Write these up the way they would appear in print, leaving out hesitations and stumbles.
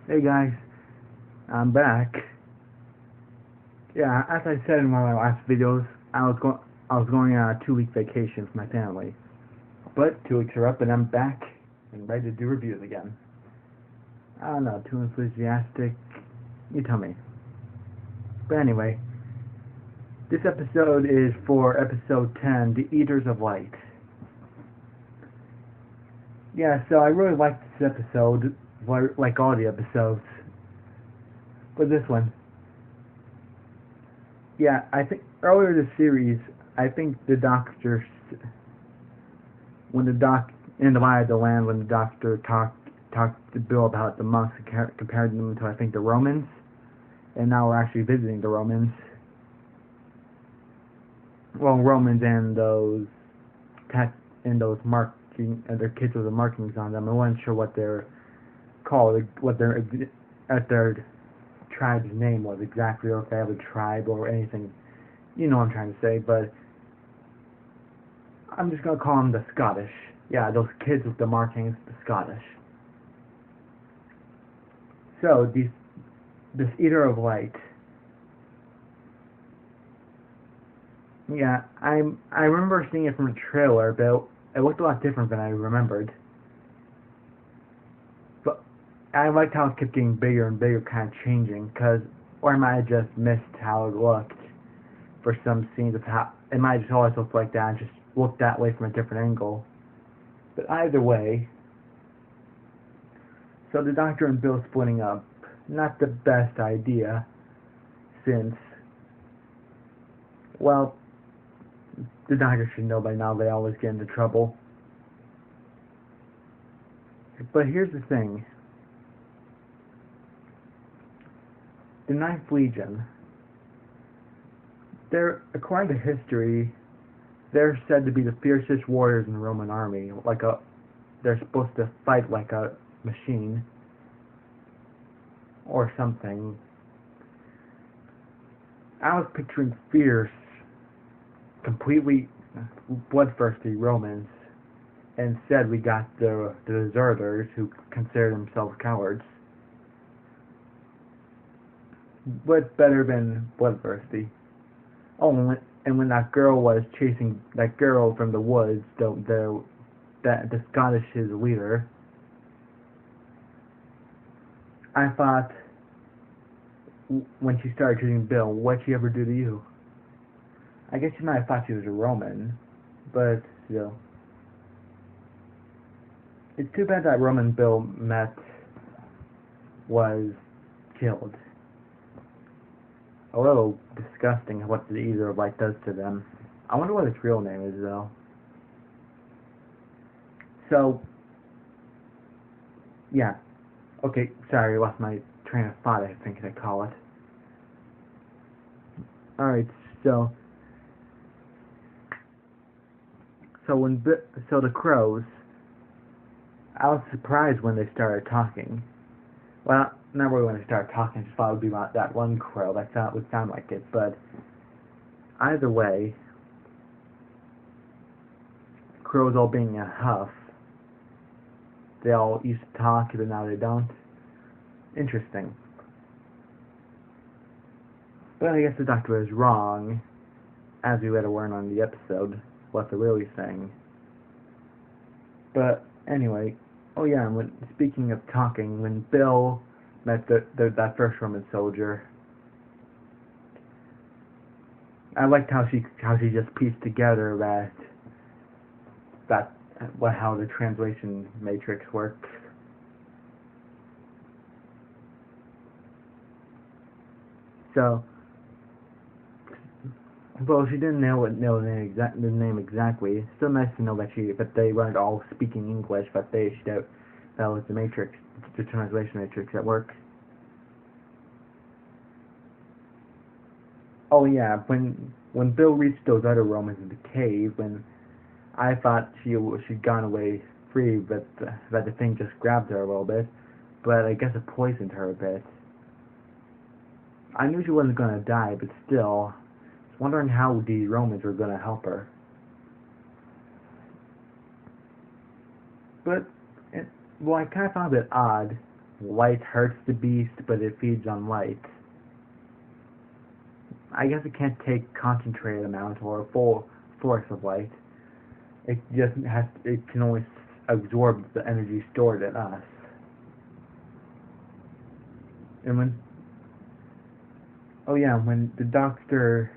Hey guys, I'm back. Yeah, as I said in one of my last videos, I was going on a 2 week vacation with my family. But 2 weeks are up and I'm back and ready to do reviews again. I don't know, too enthusiastic. You tell me. But anyway, this episode is for episode 10, The Eaters of Light. Yeah, so I really liked this episode, like all the episodes. But this one, yeah, I think earlier this series, I think the doctor, when the doc in the Light of the Land, when the doctor talked to Bill about the monks and compared them to I think the Romans, and now we're actually visiting the Romans. Well, Romans and those marking and their kids with the markings on them. I wasn't sure what they're called, what their tribe's name was exactly, or if they have a tribe or anything. You know what I'm trying to say, but I'm just gonna call them the Scottish. Yeah, those kids with the markings, the Scottish. So this Eater of Light. Yeah, I remember seeing it from a trailer, but it looked a lot different than I remembered. But I liked how it kept getting bigger and bigger, kind of changing, or I might have just missed how it looked for some scenes of how it might have just always looked like that and just looked that way from a different angle. But either way, so the Doctor and Bill splitting up, not the best idea, since, well, the Doctor should know by now they always get into trouble. But here's the thing. The Ninth Legion, according to history, they're said to be the fiercest warriors in the Roman army. They're supposed to fight like a machine or something. I was picturing fierce, completely bloodthirsty Romans. Instead, we got the deserters who consider themselves cowards. But better than bloodthirsty. Oh, and when that girl was chasing that girl from the woods, the Scottish leader, I thought when she started shooting Bill, what'd she ever do to you? I guess you might have thought she was a Roman, but still. It's too bad that Roman Bill met was killed. A little disgusting what the Eater of Light does to them. I wonder what its real name is, though. So, yeah. Okay, sorry, I lost my train of thought, I think they call it. Alright, so the crows, I was surprised when they started talking. Well, not really when they started talking, I just thought it would be about that one crow. That would sound like it, but either way, crows all being a huff, they all used to talk, but now they don't. Interesting. But I guess the Doctor is wrong, as we later learn on the episode, what they're really saying. But anyway, oh yeah, speaking of talking, when Bill met that first Roman soldier, I liked how she just pieced together how the translation matrix works. So, well, she didn't know the name exactly. It's still nice to know that they weren't all speaking English, but that was the matrix, the translation matrix at work. Oh yeah, when Bill reached those other Romans in the cave, when I thought she'd gone away free, but that the thing just grabbed her a little bit, but I guess it poisoned her a bit. I knew she wasn't gonna die, but still, I was wondering how the Romans were gonna help her. But I kind of found it odd light hurts the beast, but it feeds on light. I guess it can't take concentrated amount or full force of light. It can only absorb the energy stored in us. And when the doctor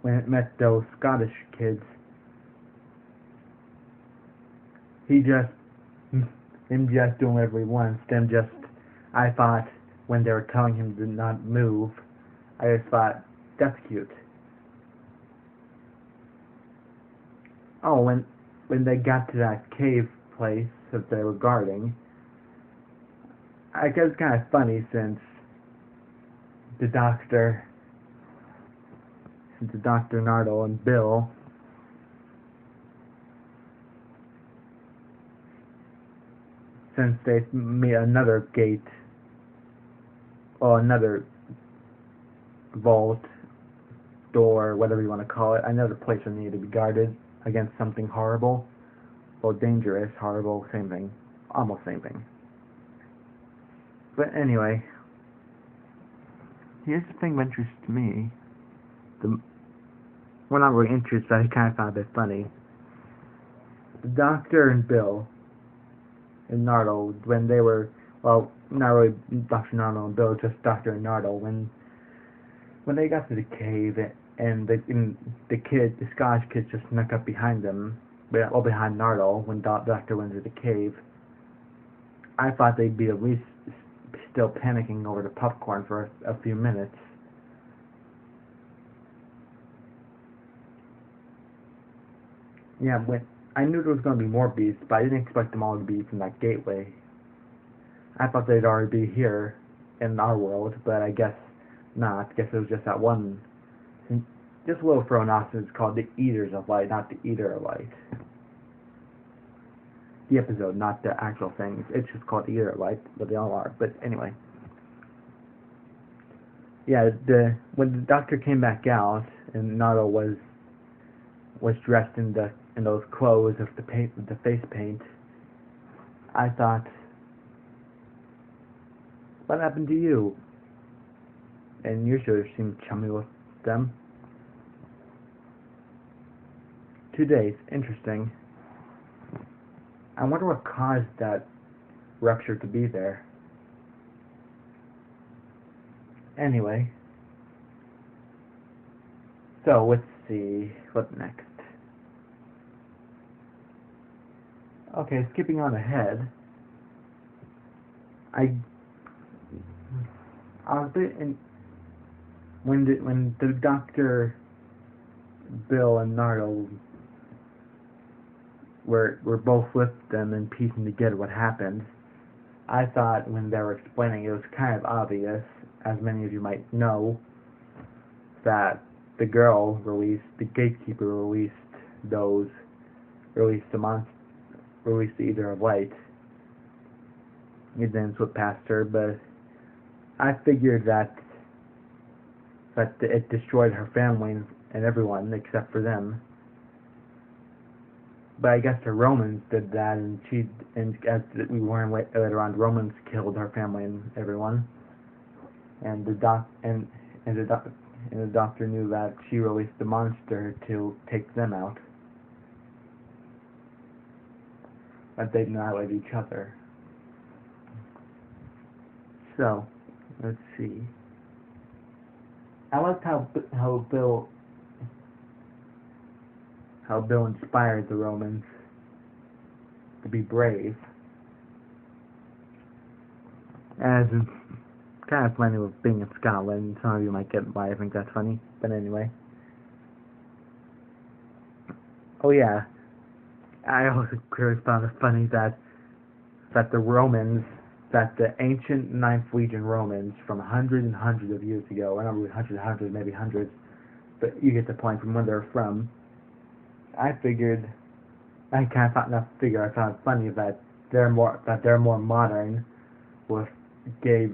when it met those Scottish kids, him just doing whatever he wants, I thought, when they were telling him to not move, I just thought, that's cute. Oh, when they got to that cave place that they were guarding, I guess it's kind of funny since the doctor, Nardole, and Bill, since they made another gate, or another vault, door, whatever you want to call it, another place that needed to be guarded against something horrible, or dangerous, horrible, same thing, almost same thing. But anyway, here's the thing of interest to me. Well, not really interest, but I kind of found it funny. The Doctor and Bill and Nardole, when they were, well, not really Dr. Nardole and Bill, just Doctor and Nardole, when they got to the cave and the Scottish kids just snuck up behind them, behind Nardole, when Doctor went to the cave, I thought they'd be at least still panicking over the popcorn for a few minutes. Yeah, I knew there was going to be more beasts, but I didn't expect them all to be from that gateway. I thought they'd already be here in our world, but I guess not. I guess it was just that one. Just a little thrown off, it's called The Eaters of Light, not The Eater of Light. The episode, not the actual thing. It's just called Eater of Light, but they all are. But anyway. Yeah, when the Doctor came back out, and Nardole was dressed in those clothes of the face paint, I thought, what happened to you? And you sure seemed chummy with them. 2 days, interesting. I wonder what caused that rupture to be there. Anyway, so let's see, what next? Okay, skipping on ahead, I was a bit in when the Doctor, Bill, and Nardole were both with them and piecing together what happened. I thought when they were explaining, it was kind of obvious, as many of you might know, that the gatekeeper released the Eater of Light. It didn't slip past her, but I figured that it destroyed her family and everyone except for them. But I guess the Romans did that, and as we learned later on, the Romans killed her family and everyone. And the Doctor knew that she released the monster to take them out. But they annihilate each other. So, let's see. I liked how Bill inspired the Romans to be brave. As in, kind of funny with being in Scotland. Some of you might get why I think that's funny, but anyway. Oh yeah, I also really found it funny that the ancient Ninth Legion Romans from hundreds and hundreds of years ago, I don't know, hundreds, maybe hundreds, but you get the point from where they're from. I found it funny that they're more modern with gay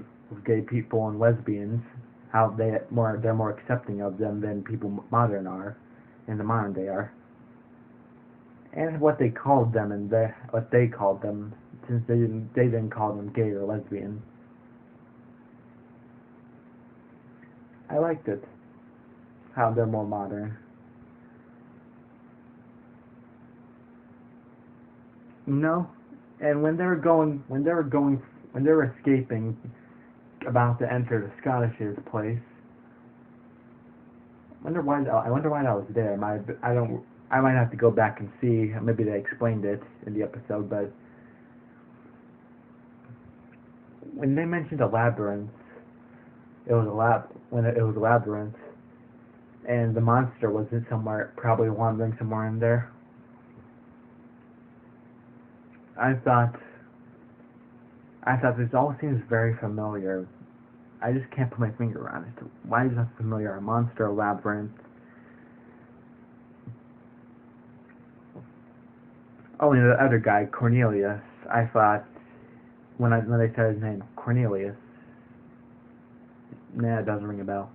people and lesbians, how they're more accepting of them than people in the modern day are. and what they called them and what they called them, since they didn't call them gay or lesbian. I liked it, how they're more modern. No, and when they were escaping, about to enter the Scottish's place. I wonder why that was there. I might have to go back and see. Maybe they explained it in the episode, but when they mentioned a labyrinth, it was a labyrinth, and the monster was in somewhere, probably wandering somewhere in there. I thought this all seems very familiar. I just can't put my finger on it. Why is that familiar? A monster, a labyrinth. Oh, and the other guy, Cornelius. I thought when they said his name, Cornelius. Nah, it doesn't ring a bell.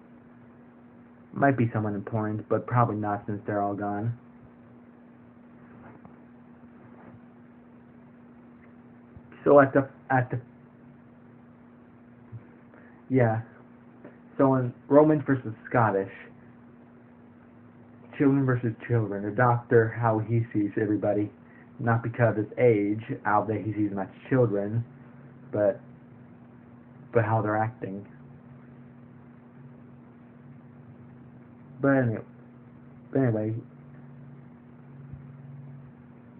Might be someone important, but probably not since they're all gone. So yeah. So in Roman versus Scottish, children versus children, the doctor, how he sees everybody, not because of his age, how he sees them as children, but how they're acting. But anyway,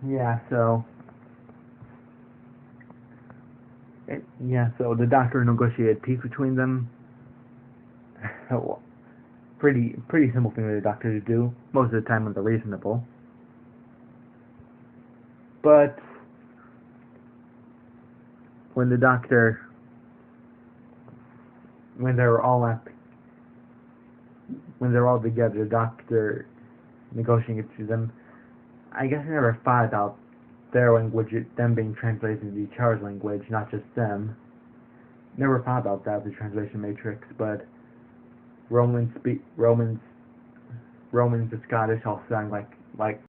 yeah. So the doctor negotiated peace between them. pretty simple thing for the doctor to do. Most of the time when they're reasonable. But when they're all together, the doctor negotiating to them. I guess I never thought about their language, them being translated into each other's language, not just them. Never thought about that, the translation matrix, but Romans, the Scottish all sound like